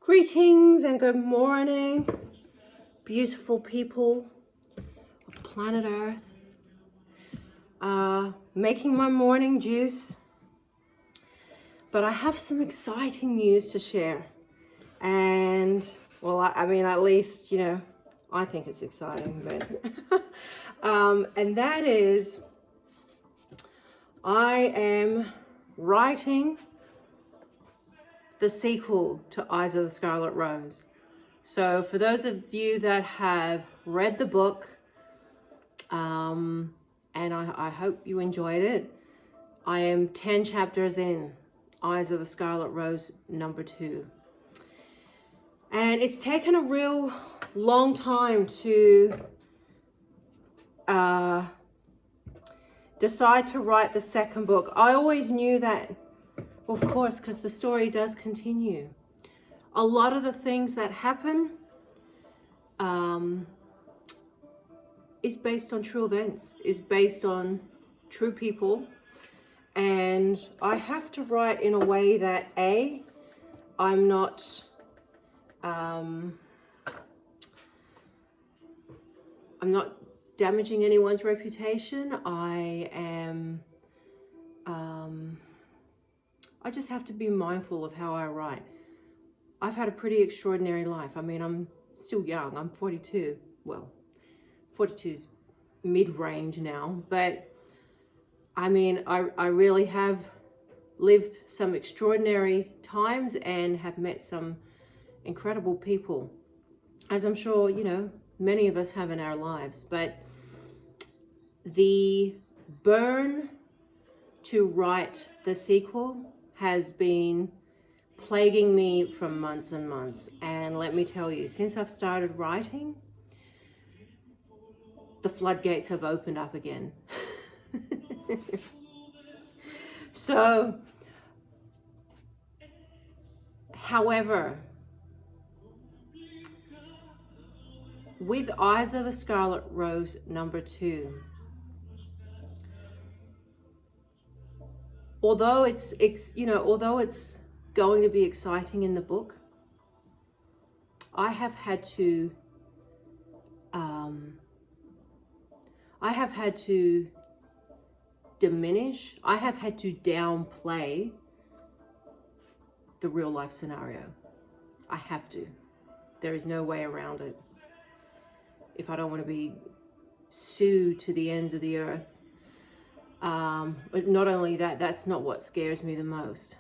Greetings and good morning, beautiful people of planet Earth. Making my morning juice, but I have some exciting news to share. And well, I mean, at least, I think it's exciting, but and that is I am writing the sequel to Eyes of the Scarlet Rose. So for those of you that have read the book, and I hope you enjoyed it, I am 10 chapters in Eyes of the Scarlet Rose #2. And it's taken a real long time to decide to write the second book. I always knew that, of course, because the story does continue. A lot of the things that happen is based on true events, is based on true people. And I have to write in a way that I'm not damaging anyone's reputation. I just have to be mindful of how I write. I've had a pretty extraordinary life. I mean, I'm still young. I'm 42. Well, 42's mid-range now, but I mean, I really have lived some extraordinary times and have met some incredible people, as I'm sure, many of us have in our lives. But the burn to write the sequel has been plaguing me for months and months. And let me tell you, since I've started writing, the floodgates have opened up again. So, however, with Eyes of the Scarlet Rose #2, although it's going to be exciting in the book, I have had to diminish, I have had to downplay the real life scenario. I have to. There is no way around it. If I don't want to be sued to the ends of the earth. But not only that, that's not what scares me the most.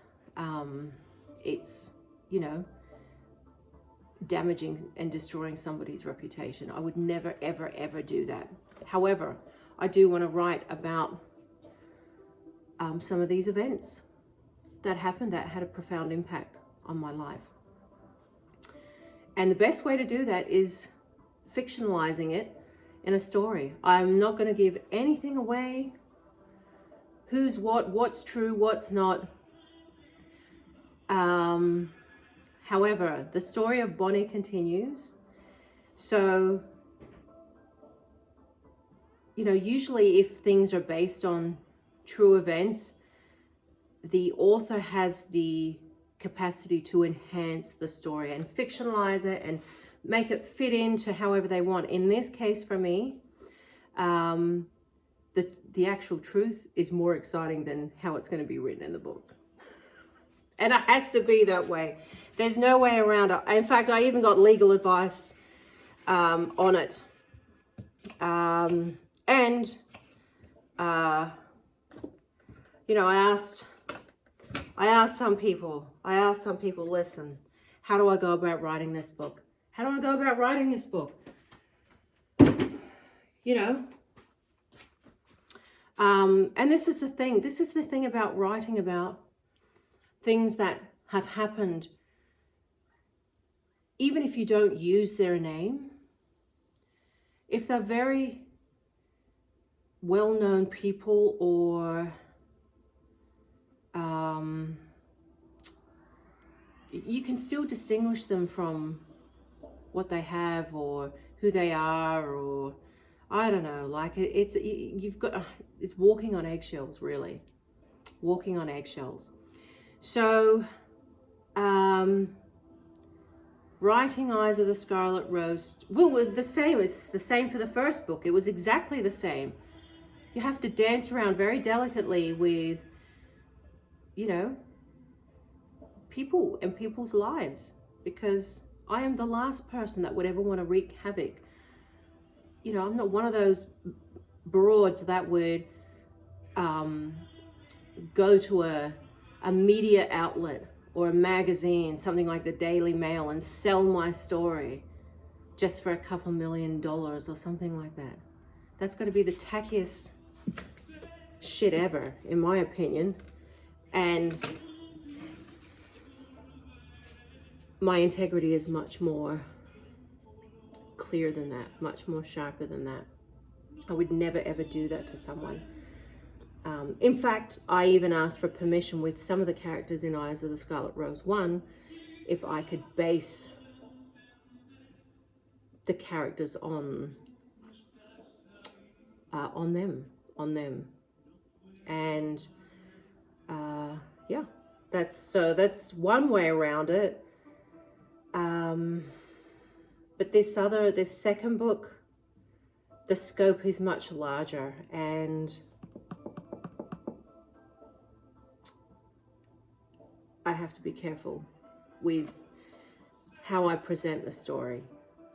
It's, damaging and destroying somebody's reputation. I would never, ever, ever do that. However, I do want to write about some of these events that happened that had a profound impact on my life. And the best way to do that is fictionalizing it in a story. I'm not going to give anything away. Who's what's true, what's not. However, the story of Bonnie continues. So, usually if things are based on true events, the author has the capacity to enhance the story and fictionalize it and make it fit into however they want. In this case, for me, the actual truth is more exciting than how it's going to be written in the book. And it has to be that way. There's no way around it. In fact, I even got legal advice on it. I asked some people, listen, how do I go about writing this book? How do I go about writing this book? And this is the thing about writing about things that have happened. Even if you don't use their name, if they're very well-known people or you can still distinguish them from what they have or who they are, or I don't know, like it's walking on eggshells, really. Walking on eggshells. So writing Eyes of the Scarlet Rose, well, the same. It's the same for the first book. It was exactly the same. You have to dance around very delicately with, you know, people and people's lives, because I am the last person that would ever want to wreak havoc. You know, I'm not one of those broads that would go to a media outlet or a magazine, something like the Daily Mail, and sell my story just for a couple $1 million or something like that. That's going to be the tackiest shit ever, in my opinion. And my integrity is much more clear than that, much more sharper than that. I would never ever do that to someone. In fact, I even asked for permission with some of the characters in Eyes of the Scarlet Rose 1 if I could base the characters on them. And yeah, that's one way around it. But this second book, the scope is much larger, and I have to be careful with how I present the story.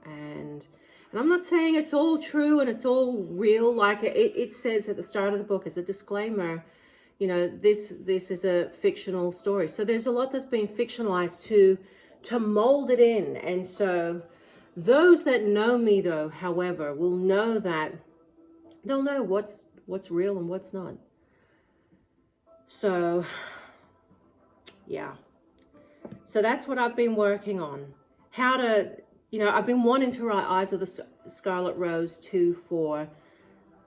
And I'm not saying it's all true and it's all real. Like it says at the start of the book as a disclaimer, you know, this is a fictional story. So there's a lot that's been fictionalized to mold it in. And so those that know me, though, however, will know that they'll know what's real and what's not. So yeah. So that's what I've been working on. How to, you know, I've been wanting to write Eyes of the Scarlet Rose 2 for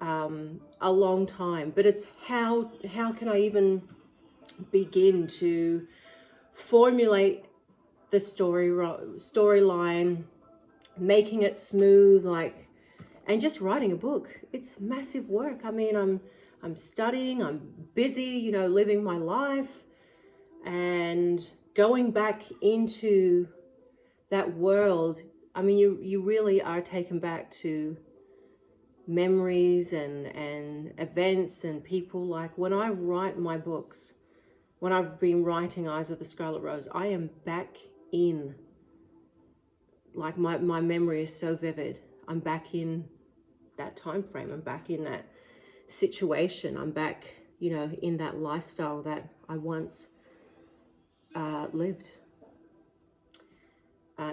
a long time, but it's how can I even begin to formulate the storyline, making it smooth, like, and just writing a book. It's massive work. I mean, I'm studying, I'm busy, you know, living my life, and going back into that world. I mean, you really are taken back to memories and events and people. Like when I write my books, when I've been writing Eyes of the Scarlet Rose, I am back in, like my memory is so vivid. I'm back in that time frame. I'm back in that situation. I'm back, you know, in that lifestyle that I once lived.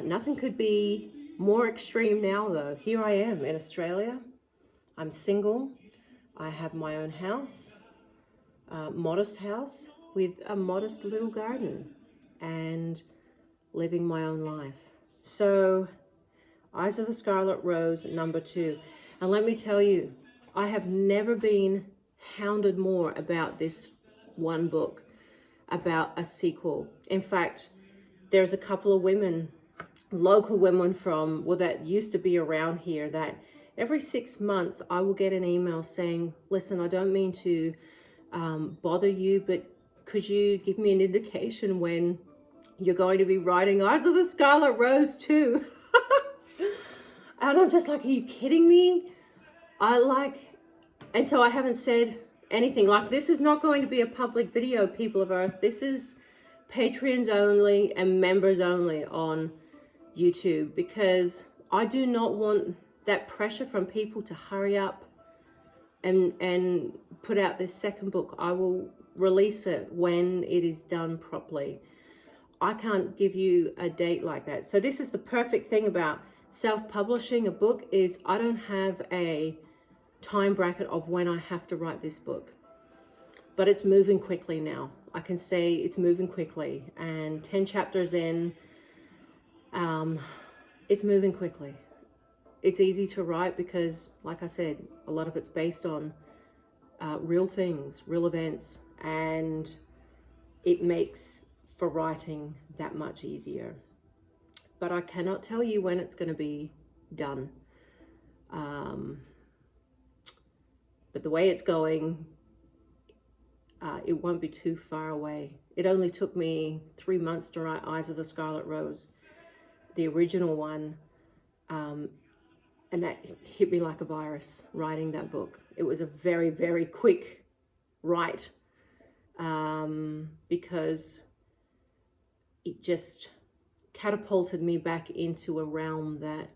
Nothing could be more extreme now, though. Here I am in Australia. I'm single. I have my own house, modest house with a modest little garden, and living my own life. So, Eyes of the Scarlet Rose number 2. And let me tell you, I have never been hounded more about this one book, about a sequel. In fact, there's a couple of women, local women from, well, that used to be around here, that every 6 months I will get an email saying, listen, I don't mean to bother you, but could you give me an indication when you're going to be writing Eyes of the Scarlet Rose 2? And I'm just like, are you kidding me? And so I haven't said anything. Like, this is not going to be a public video, people of Earth. This is Patreons only and members only on YouTube, because I do not want that pressure from people to hurry up and put out this second book. I will release it when it is done properly. I can't give you a date like that. So this is the perfect thing about self-publishing a book, is I don't have a time bracket of when I have to write this book. But it's moving quickly now. I can say it's moving quickly, and 10 chapters in, it's moving quickly. It's easy to write because, like I said, a lot of it's based on real things, real events, and it makes for writing that much easier. But I cannot tell you when it's going to be done. But the way it's going, it won't be too far away. It only took me 3 months to write Eyes of the Scarlet Rose. the original one, and that hit me like a virus, writing that book. It was a very, very quick write, because it just catapulted me back into a realm that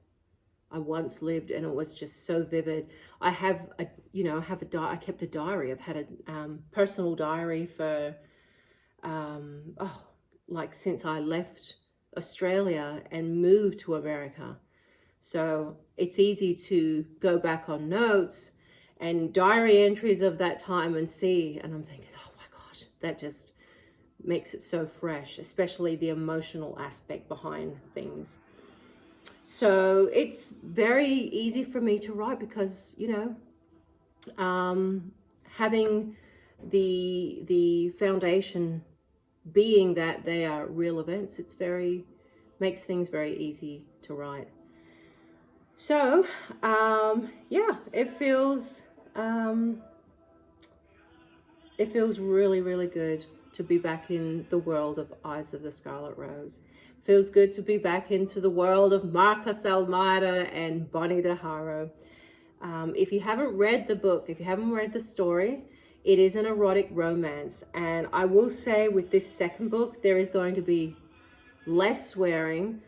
I once lived, and it was just so vivid. I kept a diary. I've had a personal diary for, like since I left Australia and moved to America. So it's easy to go back on notes and diary entries of that time and see, and I'm thinking, oh my gosh, that just makes it so fresh, especially the emotional aspect behind things. So it's very easy for me to write because, having the foundation being that they are real events, makes things very easy to write. So, it feels really, really good to be back in the world of Eyes of the Scarlet Rose. Feels good to be back into the world of Marcus Almeida and Bonnie DeHaro. If you haven't read the book, if you haven't read the story, it is an erotic romance. And I will say with this second book, there is going to be less swearing.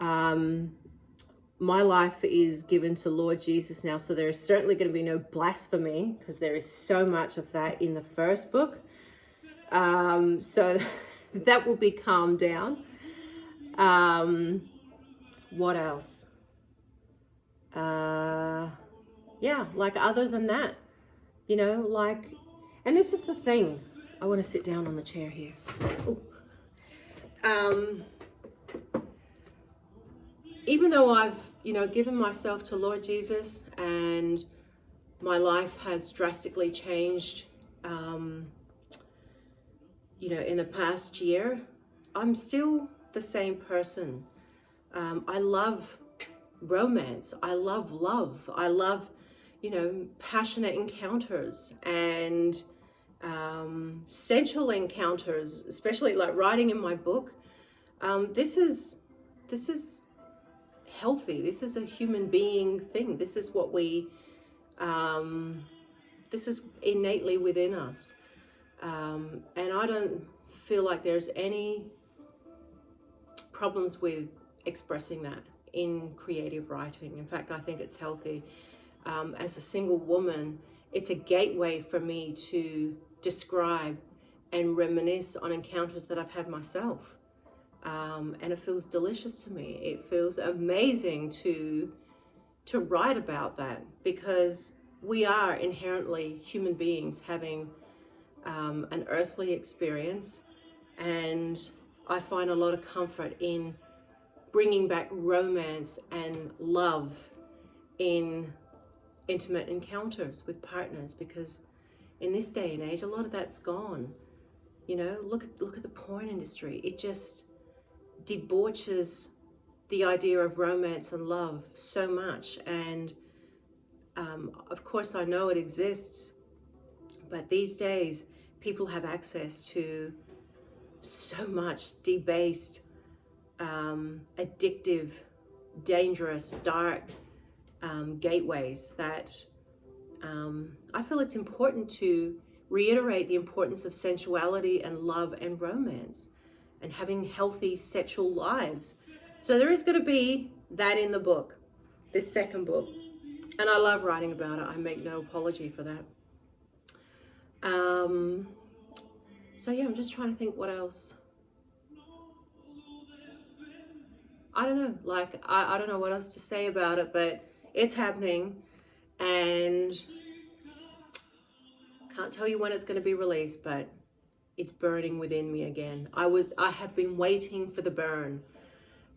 My life is given to Lord Jesus now, so there is certainly going to be no blasphemy because there is so much of that in the first book. So that will be calmed down. What else? Other than that, and this is the thing. I want to sit down on the chair here. Even though I've, given myself to Lord Jesus and my life has drastically changed, in the past year, I'm still the same person. I love romance. I love love. I love, passionate encounters and sensual encounters, especially like writing in my book. This is healthy. This is a human being thing. This is what this is innately within us. And I don't feel like there's any problems with expressing that in creative writing. In fact, I think it's healthy. As a single woman, it's a gateway for me to describe and reminisce on encounters that I've had myself. And it feels delicious to me. It feels amazing to write about that because we are inherently human beings having an earthly experience, and I find a lot of comfort in bringing back romance and love in intimate encounters with partners, because in this day and age a lot of that's gone. Look at the porn industry. It just debauches the idea of romance and love so much, and of course I know it exists, but these days people have access to so much debased, addictive, dangerous, dark gateways that I feel it's important to reiterate the importance of sensuality and love and romance and having healthy sexual lives. So there is going to be that in the book, this second book, and I love writing about it. I make no apology for that. I'm just trying to think what else. I don't know, I don't know what else to say about it, but it's happening, and can't tell you when it's going to be released, but it's burning within me again. I have been waiting for the burn,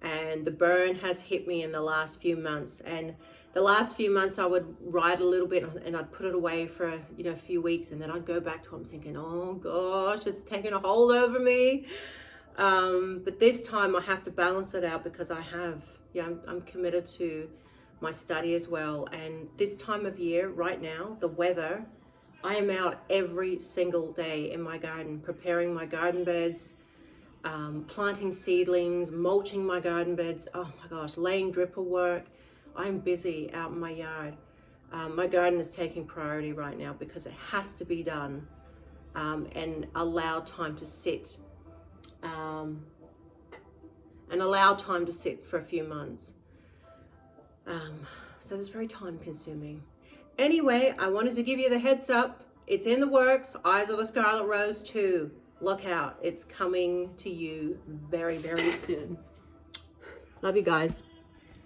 and the burn has hit me in the last few months. And the last few months I would write a little bit and I'd put it away for a few weeks, and then I'd go back to it thinking, oh gosh, it's taken a hold over me. But this time I have to balance it out because I'm committed to my study as well. And this time of year, right now, the weather, I am out every single day in my garden, preparing my garden beds, planting seedlings, mulching my garden beds. Oh my gosh, laying dripper work. I'm busy out in my yard. My garden is taking priority right now because it has to be done, and allow time to sit, and allow time to sit for a few months. So it's very time consuming. Anyway, I wanted to give you the heads up. It's in the works. Eyes of the Scarlet Rose 2. Look out. It's coming to you very, very soon. Love you guys.